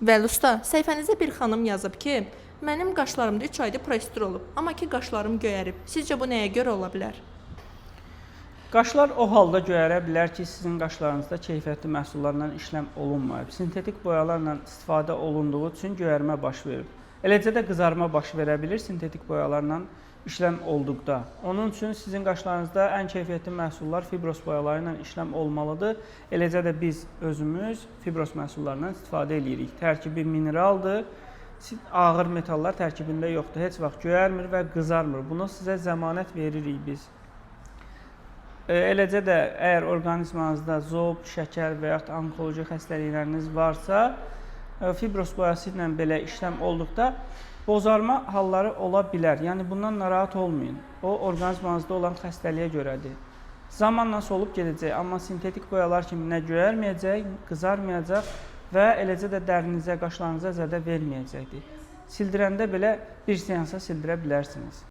Vəli usta, səhifənizə bir xanım yazıb ki, mənim qaşlarımda 3 ayda prostur olub, amma ki qaşlarım göyərib. Sizcə bu nəyə görə ola bilər? Qaşlar o halda göyərə bilər ki, sizin qaşlarınızda keyfiyyətli məhsullarla işləm olunmayıb. Sintetik boyalarla istifadə olunduğu üçün göyərmə baş verib. Eləcə də qızarma baş verə bilir sintetik boyalarla işləm olduqda. Onun üçün sizin qaşlarınızda ən keyfiyyətli məhsullar fibros boyaları ilə işləm olmalıdır. Eləcə də biz özümüz fibros məhsullarından istifadə edirik. Tərkibi mineraldır, ağır metallar tərkibində yoxdur. Heç vaxt göyərmir və qızarmır. Bunu sizə zəmanət veririk biz. Eləcə də əgər orqanizmanızda zob, şəkər və yaxud onkoloji xəstəlikləriniz varsa, fibros boyası ilə belə işləm olduqda bozarma halları ola bilər. Yəni bundan narahat olmayın. O orqanizmanızda olan xəstəliyə görədir. Zamanla solub gedəcək, amma sintetik boyalar kimi nə göyərməyəcək, qızarmayacaq və eləcə də dərinizə, qaşlarınıza zədə verməyəcəkdir. Sildirəndə belə bir seansa sildirə bilərsiniz.